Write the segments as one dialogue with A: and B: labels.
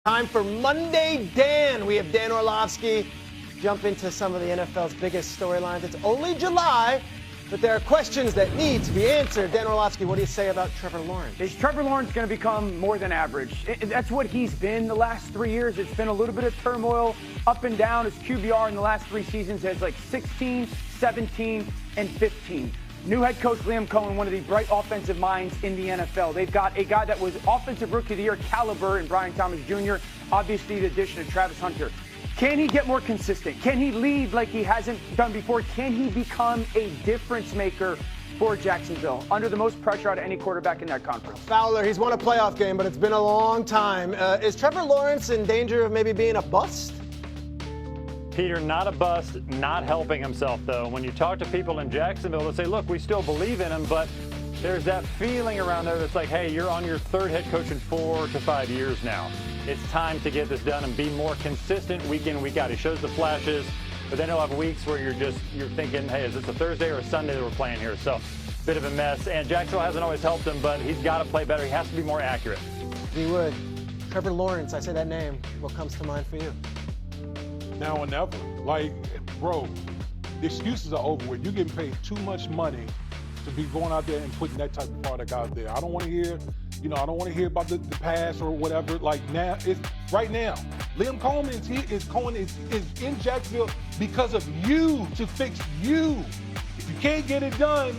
A: Time for Monday Dan. We have Dan Orlovsky jump into some of the NFL's biggest storylines. It's only July, but there are questions that need to be answered. Dan Orlovsky, what do you say about Trevor Lawrence?
B: Is Trevor Lawrence going to become more than average? That's what he's been the last 3 years. It's been a little bit of turmoil up and down. His QBR in the last 3 seasons has like 16, 17, and 15. New head coach Liam Cohen, one of the bright offensive minds in the NFL. They've got a guy that was Offensive Rookie of the Year caliber in Brian Thomas Jr., obviously the addition of Travis Hunter. Can he get more consistent? Can he lead like he hasn't done before? Can he become a difference maker for Jacksonville under the most pressure out of any quarterback in that conference?
A: Fowler, he's won a playoff game, but it's been a long time. Is Trevor Lawrence in danger of maybe being a bust?
C: Peter, not a bust, not helping himself, though. When you talk to people in Jacksonville, they'll say, look, we still believe in him, but there's that feeling around there that's like, hey, you're on your 3rd head coach in 4 to 5 years now. It's time to get this done and be more consistent week in, week out. He shows the flashes, but then he'll have weeks where you're thinking, hey, is this a Thursday or a Sunday that we're playing here? So, bit of a mess. And Jacksonville hasn't always helped him, but he's got to play better. He has to be more accurate.
A: He would. Trevor Lawrence, I say that name. What comes to mind for you?
D: Now or never. Like, bro, the excuses are over with. You're getting paid too much money to be going out there and putting that type of product out there. I don't want to hear, I don't want to hear about the past or whatever. Like now, it's right now. Liam Cohen is in Jacksonville because of you, to fix you. If you can't get it done,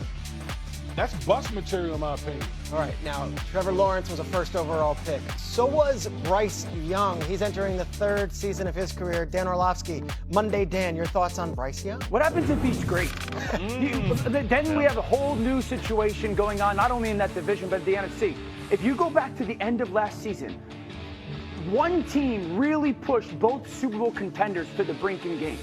D: that's bust material in my opinion.
A: All right, now, Trevor Lawrence was a 1st overall pick. So was Bryce Young. He's entering the 3rd season of his career. Dan Orlovsky, Monday Dan, your thoughts on Bryce Young?
B: What happens if he's great? Then we have a whole new situation going on, not only in that division, but the NFC. If you go back to the end of last season, one team really pushed both Super Bowl contenders to the brink in games.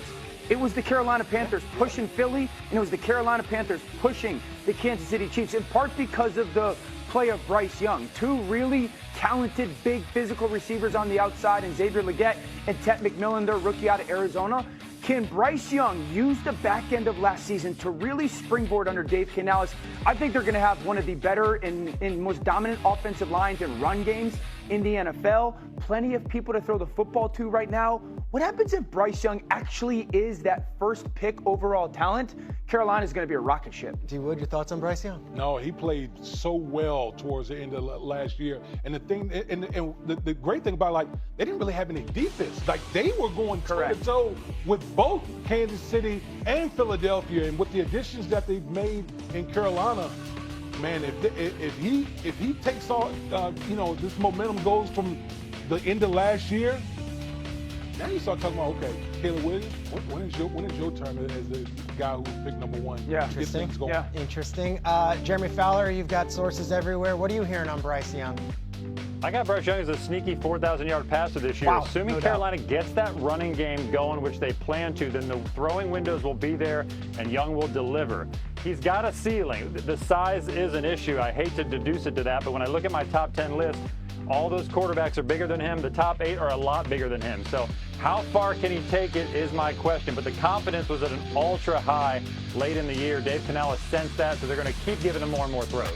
B: It was the Carolina Panthers pushing Philly, and it was the Carolina Panthers pushing the Kansas City Chiefs, in part because of the play of Bryce Young. 2 really talented, big physical receivers on the outside, and Xavier Legette and Tet McMillan, their rookie out of Arizona. Can Bryce Young use the back end of last season to really springboard under Dave Canales? I think they're going to have one of the better and most dominant offensive lines and run games in the NFL. Plenty of people to throw the football to right now. What happens if Bryce Young actually is that 1st pick overall talent? Carolina is going to be a rocket ship.
A: D. Wood, your thoughts on Bryce Young?
D: No, he played so well towards the end of last year. And the thing, and the great thing about, like, they didn't really have any defense. Like, they were going toe-to-toe with both Kansas City and Philadelphia. And with the additions that they've made in Carolina, man, if he takes off, this momentum goes from the end of last year, now you start talking about, okay, Caleb Williams, when is your turn as the guy who's picked number 1?
B: Yeah,
A: interesting.
B: Yeah.
A: Interesting. Jeremy Fowler, you've got sources everywhere. What are you hearing on Bryce Young?
C: I got Bryce Young as a sneaky 4,000-yard passer this year.
A: Wow,
C: Assuming Carolina gets that running game going, which they plan to, then the throwing windows will be there and Young will deliver. He's got a ceiling. The size is an issue. I hate to deduce it to that, but when I look at my top 10 list, all those quarterbacks are bigger than him. The top 8 are a lot bigger than him. So how far can he take it is my question. But the confidence was at an ultra high late in the year. Dave Canales sensed that, so they're going to keep giving him more and more throws.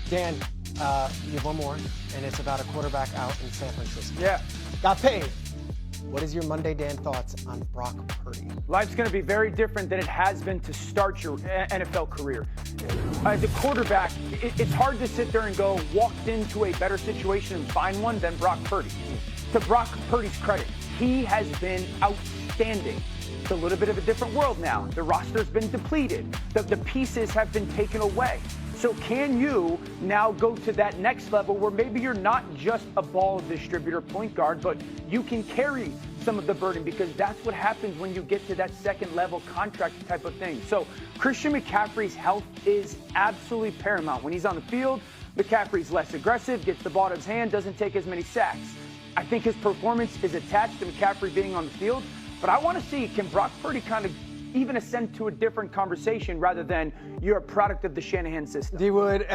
A: Dan, you have one more, and it's about a quarterback out in San Francisco.
B: Yeah.
A: Got paid. What is your Monday Dan thoughts on Brock Purdy?
B: Life's going to be very different than it has been to start your NFL career. As a quarterback, it's hard to sit there and go, walked into a better situation and find one than Brock Purdy. To Brock Purdy's credit, he has been outstanding. It's a little bit of a different world now. The roster's been depleted. The pieces have been taken away. So can you now go to that next level where maybe you're not just a ball distributor point guard, but you can carry some of the burden, because that's what happens when you get to that 2nd level contract type of thing. So Christian McCaffrey's health is absolutely paramount. When he's on the field, McCaffrey's less aggressive, gets the ball out of his hand, doesn't take as many sacks. I think his performance is attached to McCaffrey being on the field, but I want to see, can Brock Purdy kind of even ascend to a different conversation rather than you're a product of the Shanahan system?
A: D. Wood,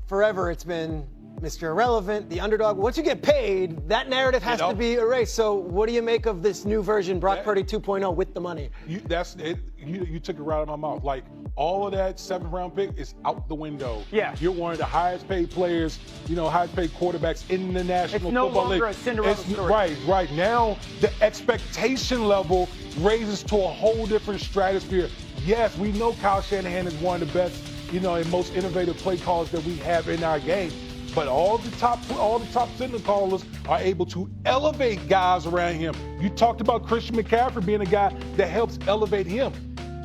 A: forever it's been Mr. Irrelevant, the underdog. Once you get paid, that narrative has to be erased. So what do you make of this new version, Brock Purdy 2.0, with the money?
D: You took it right out of my mouth. Like, all of that 7th-round pick is out the window.
B: Yeah.
D: You're one of the highest paid players, highest paid quarterbacks in the National Football League.
B: It's no longer a Cinderella story.
D: Right. Now, the expectation level raises to a whole different stratosphere. Yes, we know Kyle Shanahan is one of the best, and most innovative play callers that we have in our game. But all the top signal callers are able to elevate guys around him. You talked about Christian McCaffrey being a guy that helps elevate him.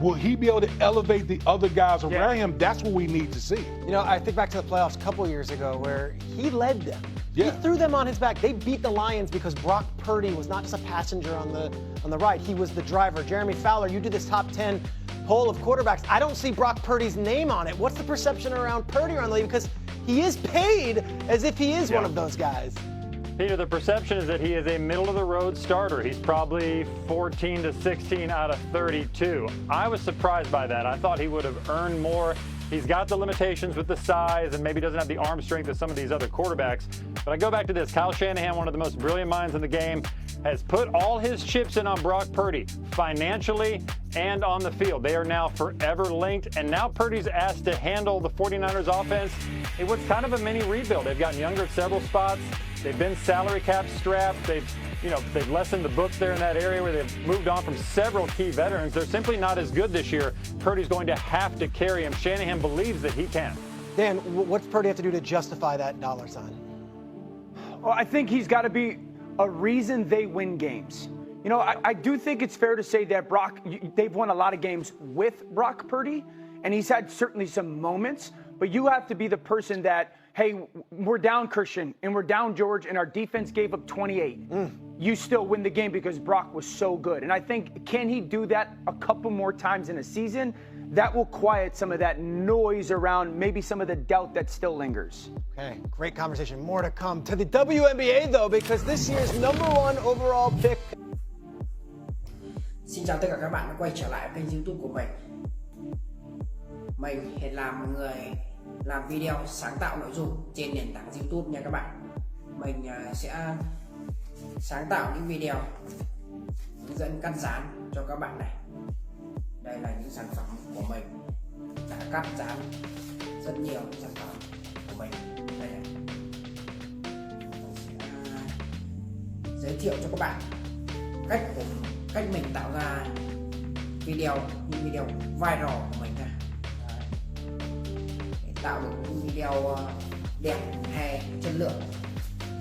D: Will he be able to elevate the other guys around him? That's what we need to see.
A: I think back to the playoffs a couple years ago where he led them.
D: Yeah.
A: He threw them on his back. They beat the Lions because Brock Purdy was not just a passenger on the ride. He was the driver. Jeremy Fowler, you do this top 10 poll of quarterbacks. I don't see Brock Purdy's name on it. What's the perception around Purdy around the league? Because he is paid as if he is one of those guys.
C: Peter, the perception is that he is a middle-of-the-road starter. He's probably 14 to 16 out of 32. I was surprised by that. I thought he would have earned more. He's got the limitations with the size and maybe doesn't have the arm strength of some of these other quarterbacks. But I go back to this. Kyle Shanahan, one of the most brilliant minds in the game, has put all his chips in on Brock Purdy, financially and on the field. They are now forever linked, and now Purdy's asked to handle the 49ers offense. It was kind of a mini rebuild. They've gotten younger at several spots. They've been salary cap strapped. They've lessened the books there in that area where they've moved on from several key veterans. They're simply not as good this year. Purdy's going to have to carry him. Shanahan believes that he can.
A: Dan, what's Purdy have to do to justify that dollar sign?
B: Well, I think he's got to be a reason they win games. I do think it's fair to say that they've won a lot of games with Brock Purdy, and he's had certainly some moments, but you have to be the person that, hey, we're down Christian and we're down George and our defense gave up 28. You still win the game because Brock was so good. And I think, can he do that a couple more times in a season? That will quiet some of that noise around maybe some of the doubt that still lingers.
A: Okay, great conversation. More to come. To the WNBA, though, because this year's #1 overall pick.
E: Xin chào tất cả các bạn đã quay trở lại kênh YouTube của mình. Mình hiện là một người làm video sáng tạo nội dung trên nền tảng YouTube nha các bạn. Mình sẽ sáng tạo những video hướng dẫn cắt dán cho các bạn này. Đây là những sản phẩm của mình đã cắt dán rất nhiều những sản phẩm của mình. Đây này. Mình sẽ giới thiệu cho các bạn cách mình tạo ra video, những video viral của mình nha. Để tạo được những video đẹp hay chất lượng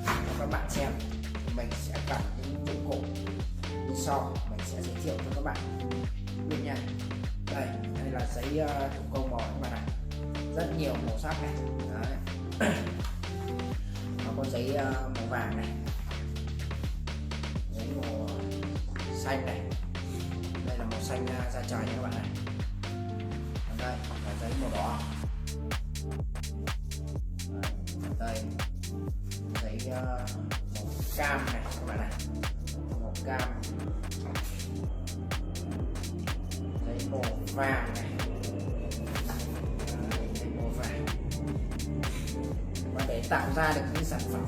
E: cho các bạn xem. Mình sẽ cần những dụng cụ như sau, mình sẽ giới thiệu cho các bạn biết nha. Đây là giấy thủ công màu các bạn này, rất nhiều màu sắc này. Đấy. Nó có giấy màu vàng này, giấy màu xanh này, đây là màu xanh da trời nha các bạn này. Còn đây là giấy màu đỏ. Đây giấy màu cam này các bạn này, màu cam, giấy màu vàng này, giấy màu vàng. Và để tạo ra được những sản phẩm